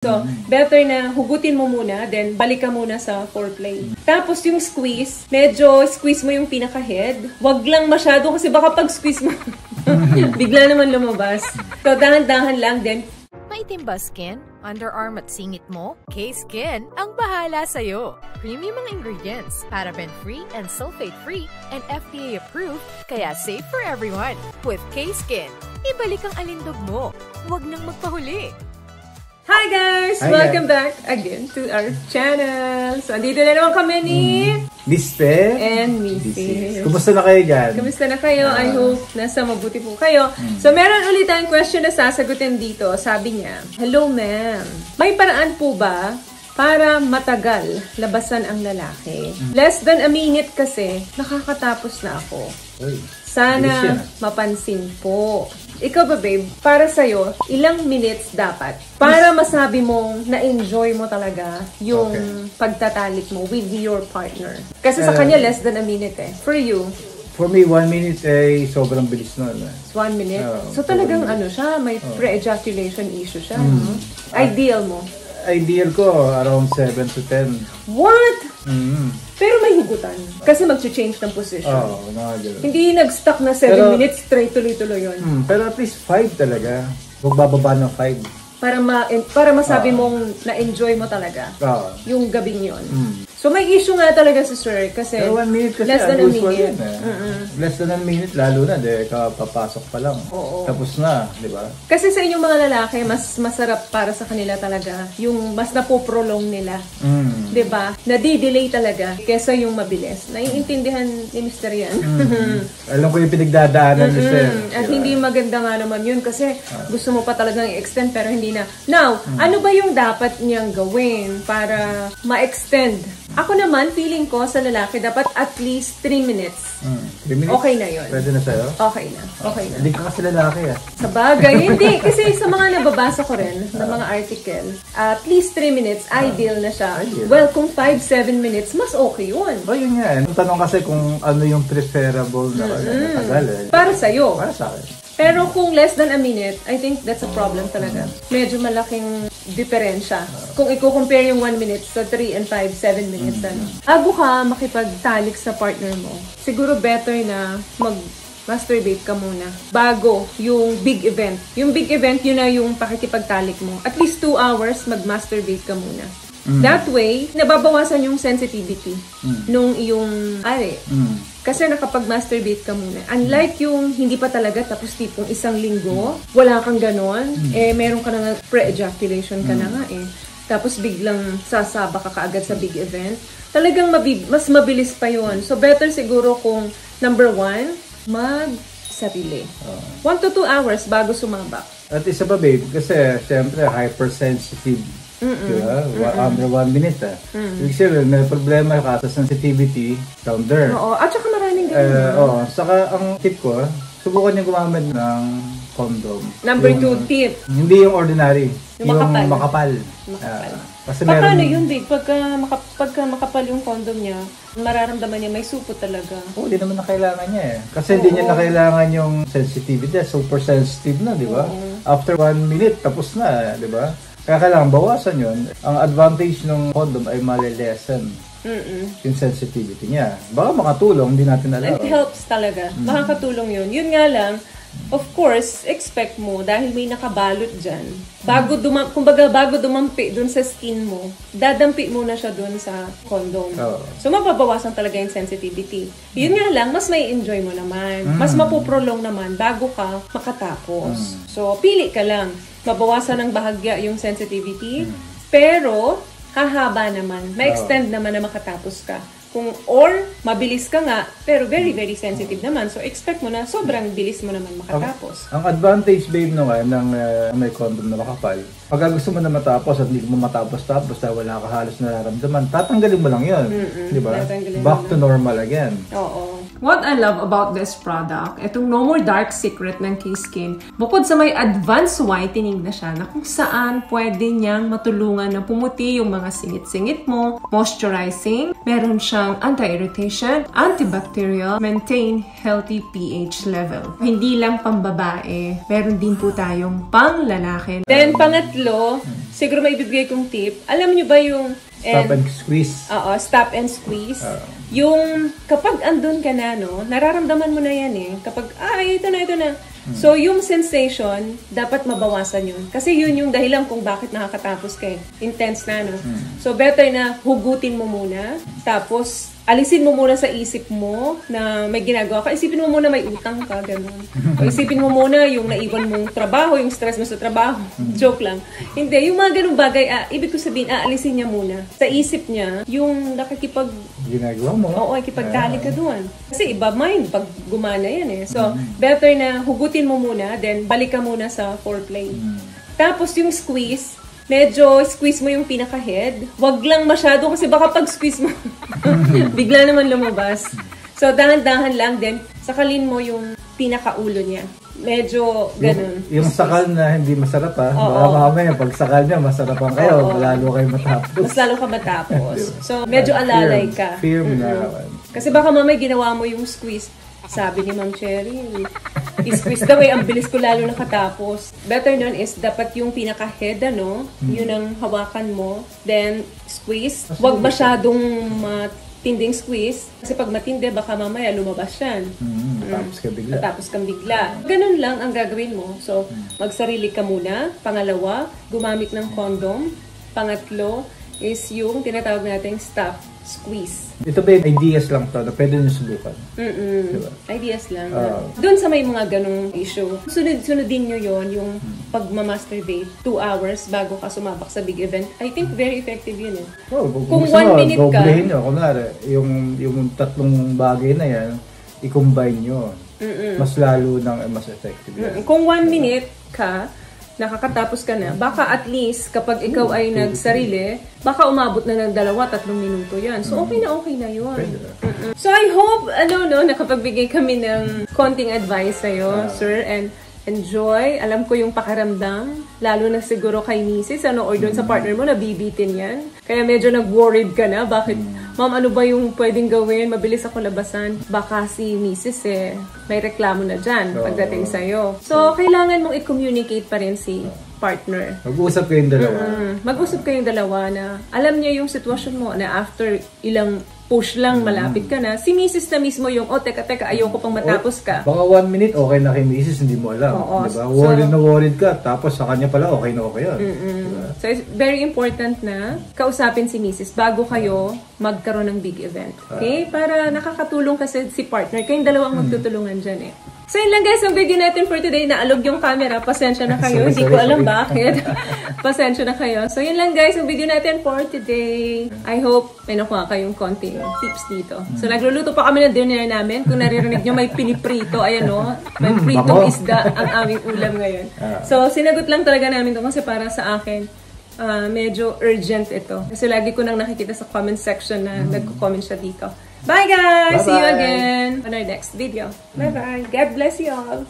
So, better na hugutin mo muna, then balik ka muna sa foreplay. Tapos yung squeeze, medyo squeeze mo yung pinaka-head. Wag lang masyado kasi baka pag squeeze mo, bigla naman lumabas. So, dahan-dahan lang din. Maitim ba skin? Underarm at singit mo? K-Skin ang bahala sa'yo. Premium ang ingredients, paraben-free and sulfate-free, and FDA-approved, kaya safe for everyone. With K-Skin, ibalik ang alindog mo. Huwag nang magpahuli. Hi guys! Welcome back again to our channel. So, andito na naman kami ni Miss Pe and Mrs. Kumusta na kayo dyan? Kumusta na kayo? I hope nasa mabuti po kayo. So, meron ulit tayong question na sasagutin dito. Sabi niya, hello ma'am, may paraan po ba para matagal labasan ang lalaki? Less than a minute kasi, nakakatapos na ako. Sana mapansin po. Ikaw ba, babe, para sa'yo, ilang minutes dapat para masabi mong na-enjoy mo talaga yung pagtatalik mo with your partner? Kasi sa kanya, less than a minute eh. For you? For me, 1 minute ay sobrang bilis nun. 1 minute? So talagang ano siya, may pre-ejaculation issue siya. No? Ideal mo? Ideal ko, around 7 to 10. What? Pero may hugutan. Kasi mag-change ng position. Hindi nag-stuck na 7 minutes, straight tuloy-tuloy yun. Pero at least 5 talaga. Huwag bababa ng 5. Para masabi mong na-enjoy mo talaga yung gabing yun. So may issue nga talaga si sir kasi pero 1 minute kasi less than a minute. Less than a minute, lalo na, papasok pa lang. Tapos na, di ba? Kasi sa inyong mga lalaki, mas masarap para sa kanila talaga yung mas napoprolong nila. Di ba? Nadi-delay talaga kesa yung mabilis. Naiintindihan ni Mr. yan. Alam ko yung pinagdadaanan ni sir. At hindi maganda nga naman yun kasi gusto mo pa talagang i-extend pero hindi na. Now, ano ba yung dapat niyang gawin para ma-extend? Ako naman, feeling ko sa lalaki, dapat at least 3 minutes. 3 minutes? Okay na yun. Pwede na sa'yo? Okay na. Okay na. Hindi ka kasi lalaki Sa bagay, hindi. Kasi sa mga nababasa ko rin, ng mga article, at least 3 minutes, ideal na siya. Well, kung 5-7 minutes, mas okay yun. Yun nga. Ang tanong kasi kung ano yung preferable na tagal. Para sa'yo. Para sa akin. Pero kung less than a minute, I think that's a problem talaga. Medyo malaking diferensya. Kung i-compare yung 1 minute sa 3 and 5, 7 minutes. Bago ka makipagtalik sa partner mo, siguro better na masturbate ka muna bago yung big event. Yung big event, yun na yung pakikipagtalik mo. At least 2 hours, mag-masturbate ka muna. That way, nababawasan yung sensitivity nung iyong ari. Kasi nakapag-masturbate ka muna. Unlike yung hindi pa talaga, tapos tipong 1 linggo, wala kang ganon, meron ka na pre-ejaculation ka na nga Tapos biglang sasaba ka kaagad sa big event. Talagang mas mabilis pa yun. So better siguro kung number 1, mag-sarili. 1 to 2 hours bago sumabak. At isa pa, babe, kasi siyempre hypersensitive. Diba? Under 1 minute Ibig sabihin, may problema ka sa sensitivity down there. Oo, at saka maraming ganyan. Saka ang tip ko, subukan niyo gumamit ng condom. Number 2 tip. Hindi yung ordinary. Yung makapal. Kasi paano yun, Big? Pagka makapal yung condom niya, mararamdaman niya may supot talaga. Hindi naman na kailangan niya Kasi hindi niya na kailangan yung sensitivity. Super sensitive na, di ba? After 1 minute, tapos na, di ba? Kaya kailangan bawasan yun. Ang advantage ng condom ay malilesen yung sensitivity niya. Baka makatulong, hindi natin alam. It helps talaga. Makakatulong yun. Yun nga lang, of course, expect mo, dahil may nakabalot dyan, bago dumampi dun sa skin mo, dadampi muna siya dun sa condom. So, mapabawasan talaga yung sensitivity. Yun nga lang, mas may enjoy mo naman. Mas mapuprolong naman bago ka makatapos. So, pili ka lang. Mabawasan ng bahagya yung sensitivity, pero hahaba naman. Ma-extend naman na makatapos ka. Or mabilis ka nga, pero very, very sensitive naman. So, expect mo na sobrang bilis mo naman makatapos. Ang advantage, babe, ng may condom na makapal, pag gusto mo na matapos at hindi mo matapos-tapos dahil wala ka halos nararamdaman, tatanggalin mo lang yun. Di ba? Back to normal again. Oo. What I love about this product, itong No More Dark Secret ng K-Skin, bukod sa may advanced whitening na siya, na kung saan pwede niyang matulungan na pumuti yung mga singit-singit mo, moisturizing, meron siyang anti-irritation, antibacterial, maintain healthy pH level. Hindi lang pambabae, meron din po tayong pang lalaki. Then pangatlo, siguro may ibibigay kong tip. Alam niyo ba yung Stop and squeeze. Oo, stop and squeeze. Yung kapag andun ka na, no, nararamdaman mo na yan eh. Kapag, ito na. So, yung sensation, dapat mabawasan yun. Kasi yun yung dahilan kung bakit nakakatapos ka eh. Intense na, no? So, better na hugutin mo muna. Tapos, alisin mo muna sa isip mo na may ginagawa ka. Isipin mo muna may utang ka, ganun. O isipin mo muna yung naiwan mong trabaho, yung stress mo sa trabaho. Joke lang. Hindi, yung mga ganung bagay, ibig ko sabihin, alisin niya muna. Sa isip niya, yung nakikipag... Ginagawa mo. Oo, ikipagdali ka doon. Kasi iba mind, pag gumana yan eh. So, better na hugutin mo muna, then balik ka muna sa foreplay. Tapos yung squeeze, medyo squeeze mo yung pinaka-head. Wag lang masyado kasi baka pag-squeeze mo, bigla naman lumabas. So, dahan-dahan lang din. Sakalin mo yung pinaka-ulo niya. Medyo ganun. Yung sakal na hindi masarap ha. Baka mamaya pag sakal niya, masarapan kayo. Lalo kayo matapos. Mas lalo ka matapos. So, medyo alalay ka. Firm na. Kasi baka mamaya ginawa mo yung squeeze. Sabi ni Ma'am Cherry, i-squeeze daw ang bilis ko lalo nakatapos. Better nun is dapat yung pinaka-head, yun ang hawakan mo. Then, squeeze. Huwag masyadong matinding squeeze. Kasi pag matindi, baka mamaya lumabas yan. Tapos ka bigla. Tapos kang bigla. Ganun lang ang gagawin mo. So, magsarili ka muna. Pangalawa, gumamit ng condom. Pangatlo is yung tinatawag nating stop squeeze. Ito ba yung ideas lang to na pwede nyo subukan? Diba? Ideas lang. Doon sa may mga ganong issue, sunod-sunodin nyo yon yung pag-masturbate 2 hours bago ka sumabak sa big event. I think very effective yun eh. Kung 1 minute ka... Goblehin nyo. Kunwari, yung tatlong bagay na yan, i-combine nyo. Mas lalo nang mas effective yan. Kung 1 minute ka, nakakatapos ka na, baka at least kapag ikaw ay nagsarili, baka umabot na ng 2-3 minuto yan. So, okay na yun. So, I hope, nakapagbigay kami ng konting advice sa'yo, sir, and enjoy. Alam ko yung pakiramdam, lalo na siguro kay Mrs. Or doon sa partner mo, nabibitin yan. Kaya medyo nag-worried ka na. Bakit, ma'am, ano ba yung pwedeng gawin? Mabilis ako labasan. Baka si Mrs. may reklamo na dyan pagdating sa'yo. So, kailangan mong i-communicate pa rin si partner. Mag-usap kayong dalawa. Mag-usap kayong dalawa na alam niya yung sitwasyon mo na after ilang push lang, malapit ka na. Si Mrs. na mismo yung, teka, ayoko pang matapos ka. Baka 1 minute, okay na kay Mrs. Hindi mo alam. Diba? Worried ka, tapos sa kanya pala, okay na okay yun. Diba? So, it's very important na kausapin si Mrs. bago kayo magkaroon ng big event. Okay? Para nakakatulong kasi si partner. Kayong dalawang magtutulungan dyan eh. So, yun lang guys, ang video natin for today. Naalog yung camera. Pasensya na kayo. Hindi ko alam bakit. Pasensya na kayo. So, yun lang guys, ang video natin for today. I hope may nakuha kayong konting tips dito. So, nagluluto pa kami ng dinner namin. Kung naririnig nyo, may piniprito. Ayan o. May pritong isda ang aming ulam ngayon. So, sinagot lang talaga namin ito kasi para sa akin, medyo urgent ito. Kasi lagi ko nang nakikita sa comment section na nagko-comment siya dito. Bye guys! Bye-bye. See you again on our next video. Bye-bye. God bless you all.